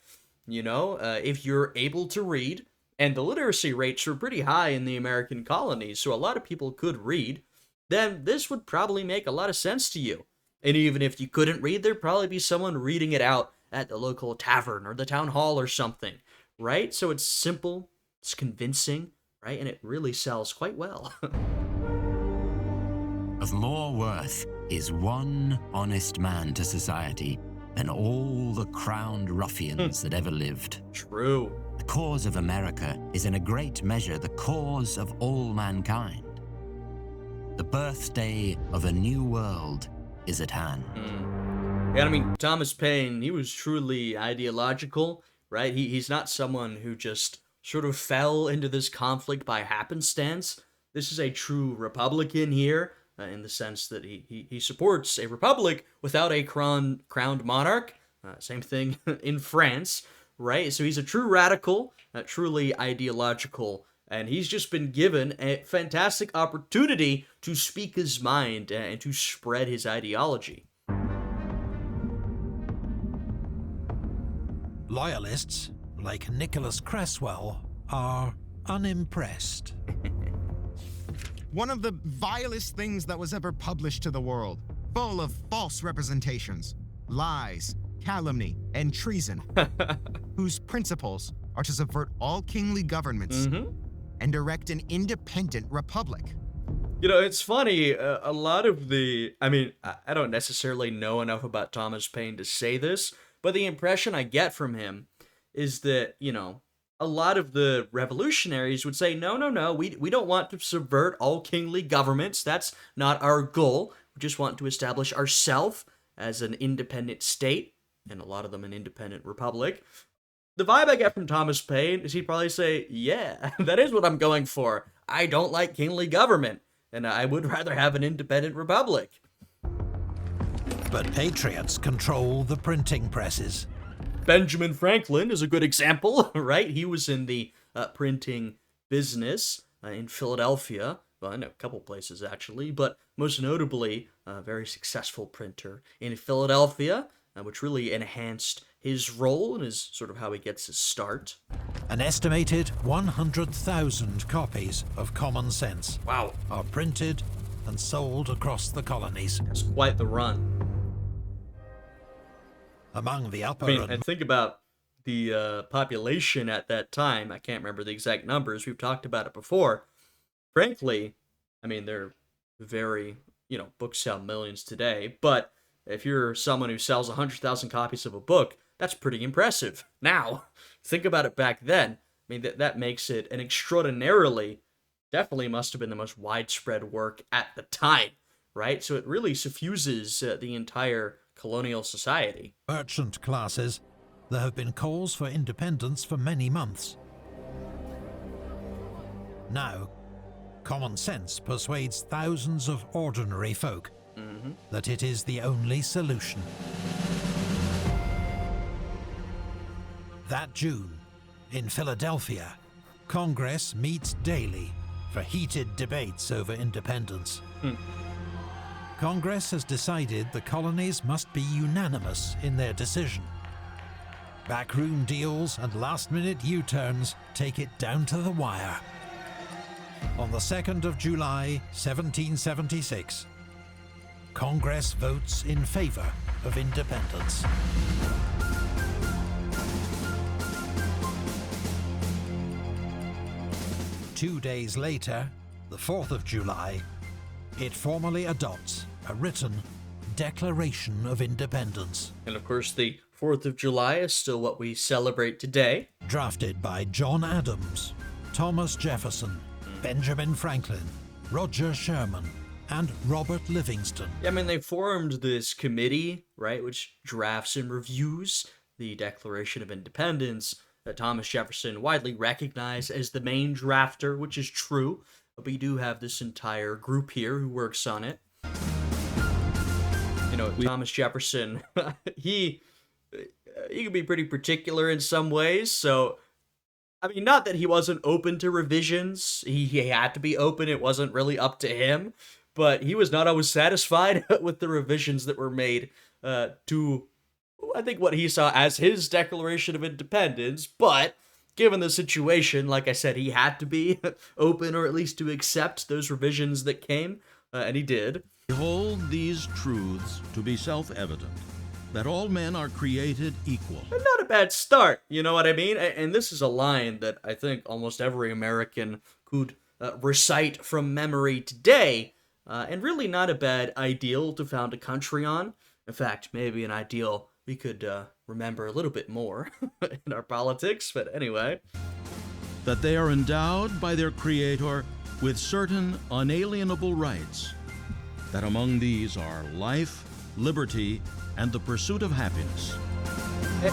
You know, if you're able to read, and the literacy rates are pretty high in the American colonies, so a lot of people could read, then this would probably make a lot of sense to you. And even if you couldn't read, there'd probably be someone reading it out at the local tavern or the town hall or something, right? So it's simple, it's convincing, right? And it really sells quite well. Of more worth is one honest man to society than all the crowned ruffians that ever lived. True. The cause of America is in a great measure the cause of all mankind. The birthday of a new world is at hand. Yeah, I mean, Thomas Paine, he was truly ideological, right? He's not someone who just sort of fell into this conflict by happenstance. This is a true Republican here, in the sense that he supports a republic without a crowned monarch. Same thing in France, right? So he's a true radical, truly ideological, and he's just been given a fantastic opportunity to speak his mind and to spread his ideology. Loyalists, like Nicholas Cresswell, are unimpressed. One of the vilest things that was ever published to the world, full of false representations, lies, calumny, and treason, whose principles are to subvert all kingly governments and erect an independent republic. You know, it's funny, a lot of I don't necessarily know enough about Thomas Paine to say this, but the impression I get from him is that, a lot of the revolutionaries would say, no, we don't want to subvert all kingly governments. That's not our goal. We just want to establish ourselves as an independent state, and a lot of them an independent republic. The vibe I get from Thomas Paine is he'd probably say, yeah, that is what I'm going for. I don't like kingly government, and I would rather have an independent republic. But patriots control the printing presses. Benjamin Franklin is a good example, right? He was in the printing business in Philadelphia. Well, in a couple places, actually, but most notably, a very successful printer in Philadelphia, which really enhanced his role and is sort of how he gets his start. An estimated 100,000 copies of Common Sense are printed and sold across the colonies. That's quite the run. Among the upper and think about the population at that time. I can't remember the exact numbers. We've talked about it before. Frankly, they're very, books sell millions today, but if you're someone who sells 100,000 copies of a book, that's pretty impressive. Now, think about it back then. That makes it an extraordinarily, definitely must have been the most widespread work at the time, right? So it really suffuses the entire colonial society. merchant classes, there have been calls for independence for many months. Now, Common Sense persuades thousands of ordinary folk that it is the only solution. That June, in Philadelphia, Congress meets daily for heated debates over independence. Congress has decided the colonies must be unanimous in their decision. Backroom deals and last-minute U-turns take it down to the wire. On the 2nd of July, 1776, Congress votes in favor of independence. Two days later, the 4th of July, it formally adopts a written Declaration of Independence. And of course, the 4th of July is still what we celebrate today. Drafted by John Adams, Thomas Jefferson, Benjamin Franklin, Roger Sherman, and Robert Livingston. Yeah, they formed this committee, right, which drafts and reviews the Declaration of Independence. Thomas Jefferson, widely recognized as the main drafter, which is true, but we do have this entire group here who works on it. Thomas Jefferson, he could be pretty particular in some ways, so not that he wasn't open to revisions. He had to be open. It wasn't really up to him. But he was not always satisfied with the revisions that were made to, I think, what he saw as his Declaration of Independence. But given the situation, like I said, he had to be open, or at least to accept those revisions that came, and he did. Behold these truths to be self-evident, that all men are created equal. And not a bad start, you know what I mean? And this is a line that I think almost every American could recite from memory today, and really not a bad ideal to found a country on. In fact, maybe an ideal we could remember a little bit more in our politics, but anyway. That they are endowed by their Creator with certain unalienable rights, that among these are life, liberty, and the pursuit of happiness.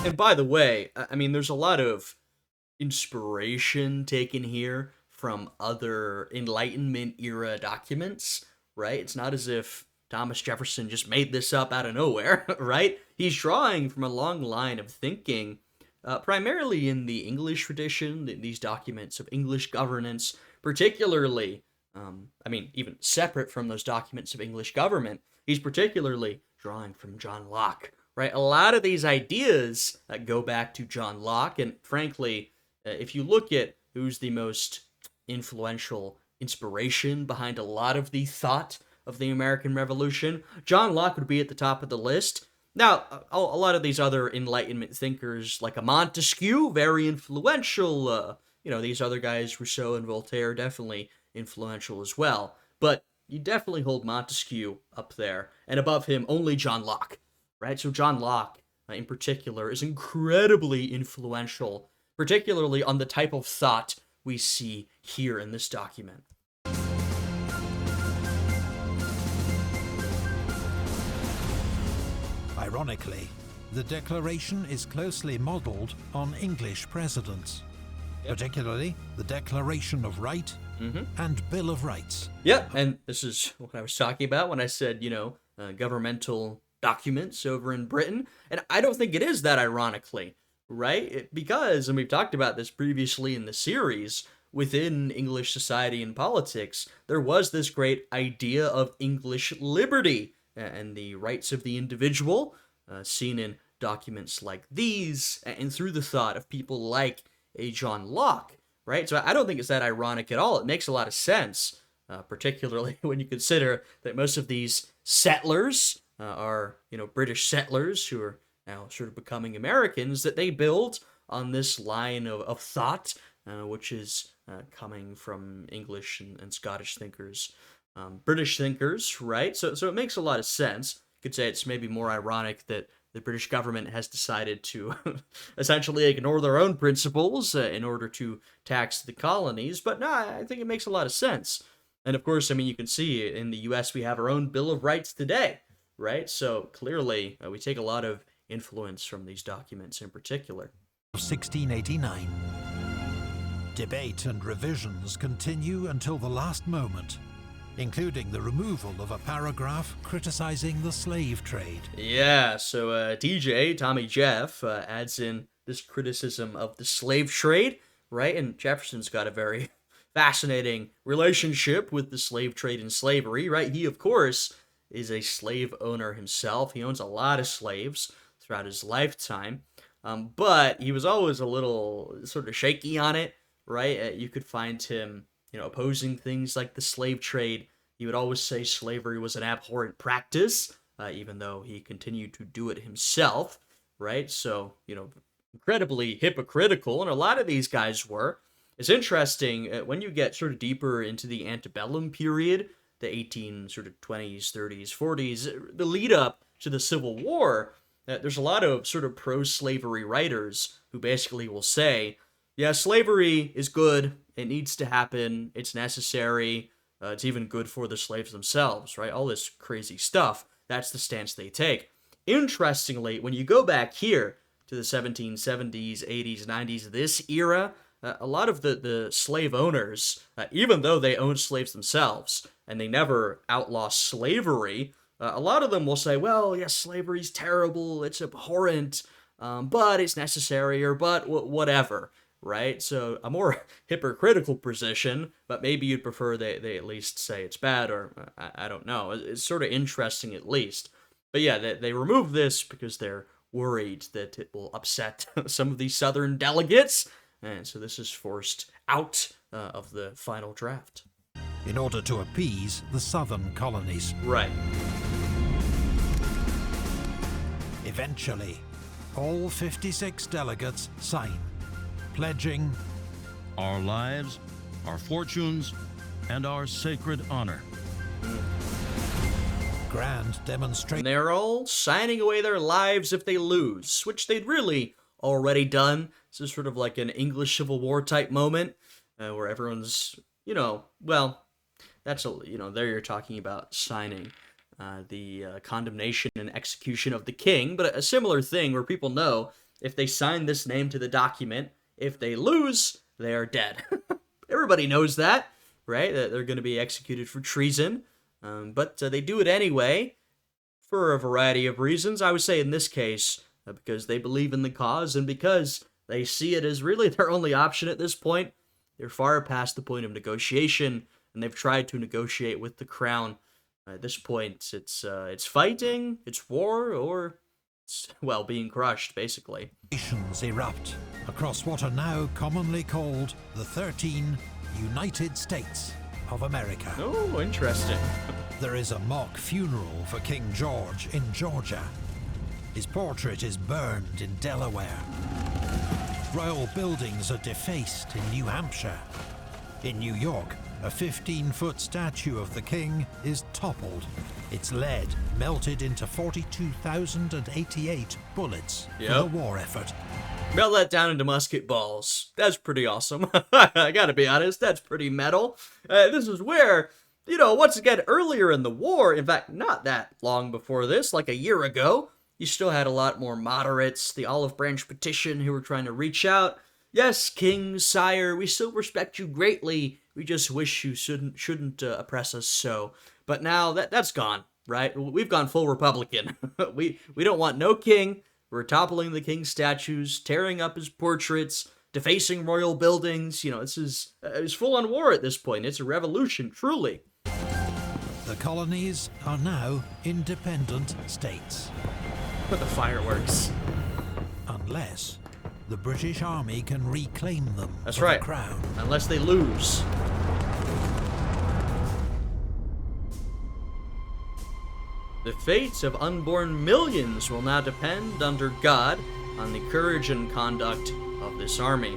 And by the way, I mean, there's a lot of inspiration taken here from other Enlightenment era documents, right? It's not as if Thomas Jefferson just made this up out of nowhere, right? He's drawing from a long line of thinking, primarily in the English tradition, these documents of English governance, particularly, even separate from those documents of English government, he's particularly drawing from John Locke, right? A lot of these ideas go back to John Locke, and frankly, if you look at who's the most influential inspiration behind a lot of the thought of the American Revolution, John Locke would be at the top of the list. Now, a lot of these other Enlightenment thinkers, like a Montesquieu, very influential. These other guys, Rousseau and Voltaire, definitely influential as well. But you definitely hold Montesquieu up there, and above him, only John Locke, right? So John Locke, in particular, is incredibly influential, particularly on the type of thought we see here in this document. Ironically, the Declaration is closely modelled on English presidents, particularly the Declaration of Right and Bill of Rights. Yeah, and this is what I was talking about when I said, governmental documents over in Britain. And I don't think it is that ironically, right? Because, and we've talked about this previously in the series, within English society and politics, there was this great idea of English liberty and the rights of the individual, seen in documents like these, and through the thought of people like a John Locke, right? So I don't think it's that ironic at all. It makes a lot of sense, particularly when you consider that most of these settlers are, British settlers who are now sort of becoming Americans, that they build on this line of thought, which is coming from English and Scottish thinkers, British thinkers, right? So it makes a lot of sense. You could say it's maybe more ironic that the British government has decided to essentially ignore their own principles in order to tax the colonies, but no, I think it makes a lot of sense. And of course, you can see in the US we have our own Bill of Rights today, right? So clearly we take a lot of influence from these documents in particular. 1689. Debate and revisions continue until the last moment, including the removal of a paragraph criticizing the slave trade. Yeah, so TJ, Tommy Jeff, adds in this criticism of the slave trade, right? And Jefferson's got a very fascinating relationship with the slave trade and slavery, right? He, of course, is a slave owner himself. He owns a lot of slaves throughout his lifetime, but he was always a little sort of shaky on it, right? You could find him opposing things like the slave trade. He would always say slavery was an abhorrent practice, even though he continued to do it himself, right? So, incredibly hypocritical, and a lot of these guys were. It's interesting, when you get sort of deeper into the antebellum period, the 1820s, 30s, 40s, the lead up to the Civil War, there's a lot of sort of pro-slavery writers who basically will say, yeah, slavery is good, it needs to happen, it's necessary, it's even good for the slaves themselves, right? All this crazy stuff, that's the stance they take. Interestingly, when you go back here to the 1770s, 80s, 90s, this era, a lot of the slave owners, even though they owned slaves themselves, and they never outlaw slavery, a lot of them will say, well, yes, slavery's terrible, it's abhorrent, but it's necessary, or but whatever. Right? So a more hypocritical position, but maybe you'd prefer they at least say it's bad, or I don't know. It's sort of interesting at least. But yeah, they remove this because they're worried that it will upset some of these Southern delegates, and so this is forced out of the final draft. In order to appease the Southern colonies. Right. Eventually, all 56 delegates sign, pledging our lives, our fortunes, and our sacred honor. grand And demonstration they're all signing away their lives if they lose, which they'd really already done. This is sort of like an English Civil War type moment where everyone's, well, there you're talking about signing the condemnation and execution of the king, but a similar thing where people know if they sign this name to the document, if they lose, they are dead. Everybody knows that, right? That they're going to be executed for treason. But they do it anyway for a variety of reasons. I would say in this case, because they believe in the cause and because they see it as really their only option at this point. They're far past the point of negotiation, and they've tried to negotiate with the crown. At this point, it's fighting, it's war, or it's, well, being crushed, basically. erupt across what are now commonly called the 13 United States of America. Oh, interesting. There is a mock funeral for King George in Georgia. His portrait is burned in Delaware. Royal buildings are defaced in New Hampshire. In New York, a 15-foot statue of the king is toppled. Its lead melted into 42,088 bullets for the war effort. Melt that down into musket balls. That's pretty awesome. I gotta be honest, that's pretty metal. This is where, once again, earlier in the war, in fact, not that long before this, like a year ago, you still had a lot more moderates, the Olive Branch Petition, who were trying to reach out. Yes, King, sire, we still respect you greatly. We just wish you shouldn't oppress us so. But now that's gone, right? We've gone full Republican. we don't want no king. We're toppling the king's statues, tearing up his portraits, defacing royal buildings. It's full-on war at this point. It's a revolution, truly. The colonies are now independent states. But the fireworks. Unless the British Army can reclaim them That's for right. the crown. Unless they lose. The fates of unborn millions will now depend, under God, on the courage and conduct of this army.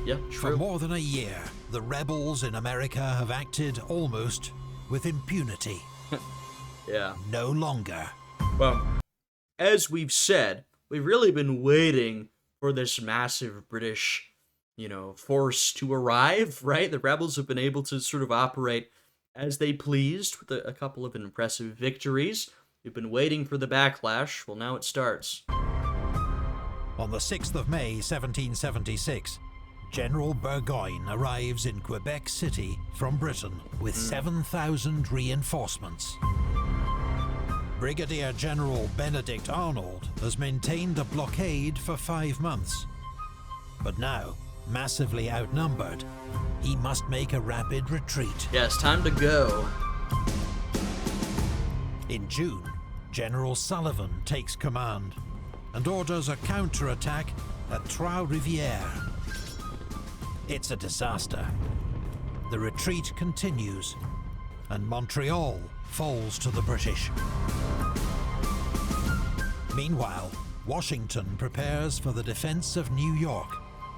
Yeah, For true. more than a year, the rebels in America have acted almost with impunity. Yeah. No longer. Well, as we've said, we've really been waiting for this massive British, force to arrive, right? The rebels have been able to sort of operate as they pleased with a couple of impressive victories. We've been waiting for the backlash. Well, now it starts. On the 6th of May, 1776, General Burgoyne arrives in Quebec City from Britain with 7,000 reinforcements. Brigadier General Benedict Arnold has maintained a blockade for 5 months. But now, massively outnumbered, he must make a rapid retreat. Yes, time to go. In June, General Sullivan takes command and orders a counterattack at Trois-Rivières. It's a disaster. The retreat continues, and Montreal falls to the British. Meanwhile, Washington prepares for the defense of New York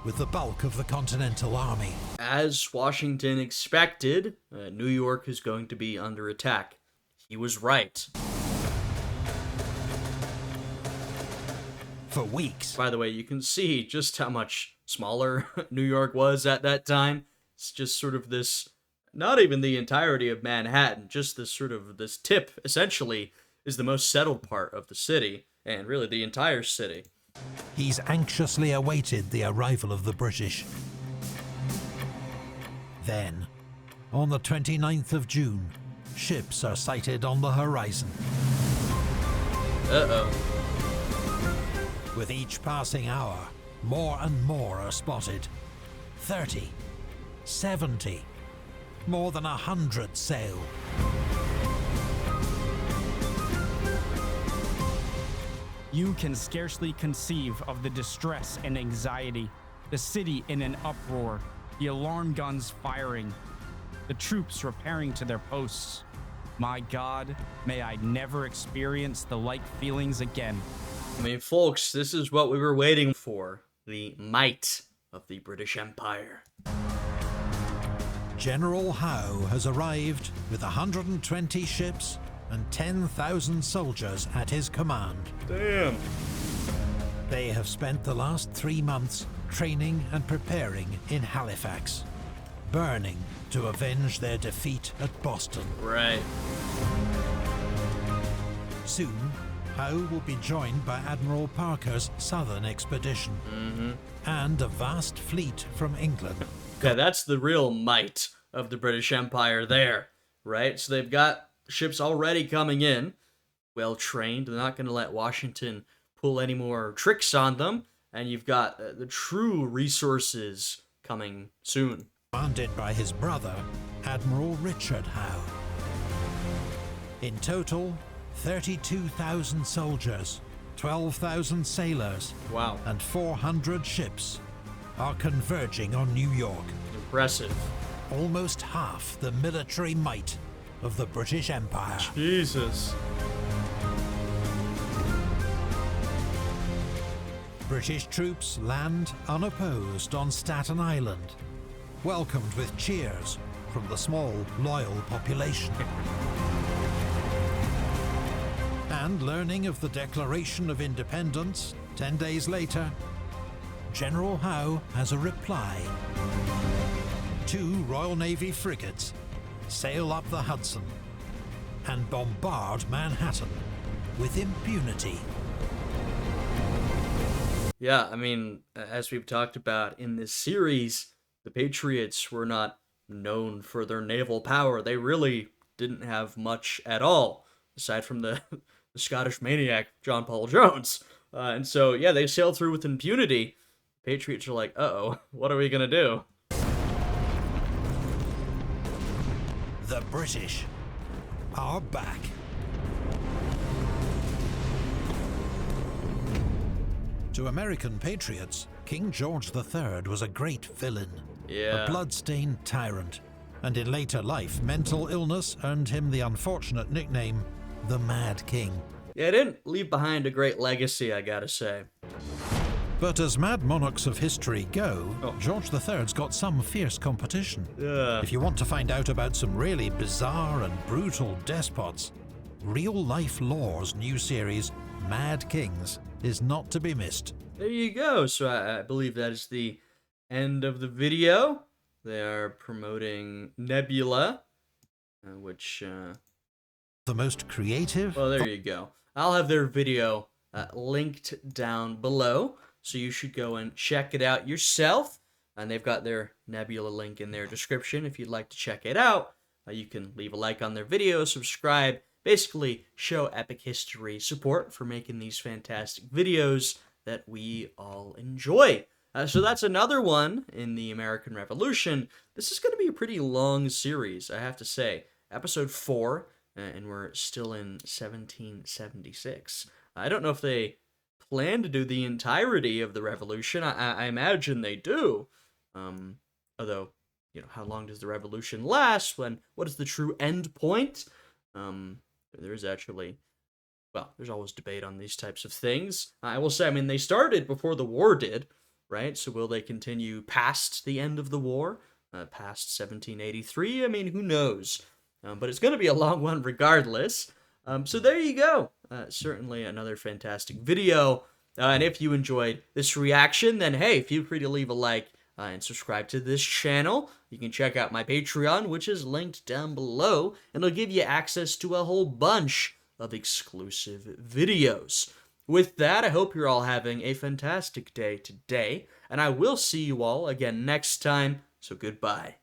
with the bulk of the Continental Army. As Washington expected, New York is going to be under attack. He was right. For weeks, By the way, you can see just how much smaller New York was at that time. It's just sort of this, not even the entirety of Manhattan, just this tip, essentially, is the most settled part of the city, and really the entire city. he's anxiously awaited the arrival of the British. Then, on the 29th of June, ships are sighted on the horizon. Uh-oh. With each passing hour, more and more are spotted. 30, 70, more than 100 sail. You can scarcely conceive of the distress and anxiety, the city in an uproar, the alarm guns firing, the troops repairing to their posts. My God, may I never experience the like feelings again. I mean, folks, this is what we were waiting for. The might of the British Empire. General Howe has arrived with 120 ships and 10,000 soldiers at his command. Damn. They have spent the last 3 months training and preparing in Halifax, burning to avenge their defeat at Boston. Right. Soon, Howe will be joined by Admiral Parker's southern expedition and a vast fleet from England. Yeah, that's the real might of the British Empire there, right? So they've got ships already coming in, well trained. They're not going to let Washington pull any more tricks on them. And you've got the true resources coming soon. Commanded by his brother, Admiral Richard Howe. In total, 32,000 soldiers, 12,000 sailors, Wow. and 400 ships are converging on New York. Impressive. Almost half the military might of the British Empire. Jesus. British troops land unopposed on Staten Island, welcomed with cheers from the small, loyal population. And learning of the Declaration of Independence 10 days later, General Howe has a reply. 2 Royal Navy frigates sail up the Hudson and bombard Manhattan with impunity. Yeah, I mean, as we've talked about in this series, the Patriots were not known for their naval power. They really didn't have much at all, aside from the Scottish maniac, John Paul Jones. And so, yeah, they sailed through with impunity. Patriots are like, uh-oh, what are we gonna do? The British are back. To American patriots, King George III was a great villain, Yeah. a blood-stained tyrant, and in later life, mental illness earned him the unfortunate nickname, the Mad King. Yeah, didn't leave behind a great legacy, I gotta say. But as mad monarchs of history go, Oh. George III's got some fierce competition. Yeah. If you want to find out about some really bizarre and brutal despots, Real Life Law's new series, Mad Kings, is not to be missed. There you go. So I believe that is the end of the video. They are promoting Nebula, which, The most creative... well, there you go. I'll have their video linked down below, so you should go and check it out yourself. And they've got their Nebula link in their description if you'd like to check it out. You can leave a like on their video, subscribe, basically show Epic History support for making these fantastic videos that we all enjoy. So that's another one in the American Revolution. This is going to be a pretty long series, I have to say. Episode 4, and we're still in 1776. I don't know if they plan to do the entirety of the Revolution. I imagine they do. Although, you know, how long does the Revolution last? What is the true end point? There is actually, well, there's always debate on these types of things. I will say, I mean, they started before the war did, right? So will they continue past the end of the war, past 1783? I mean, who knows? But it's going to be a long one regardless. So there you go. Certainly another fantastic video. And if you enjoyed this reaction, then hey, feel free to leave a like and subscribe to this channel. You can check out my Patreon, which is linked down below, and it'll give you access to a whole bunch of exclusive videos. With that, I hope you're all having a fantastic day today, and I will see you all again next time, so goodbye.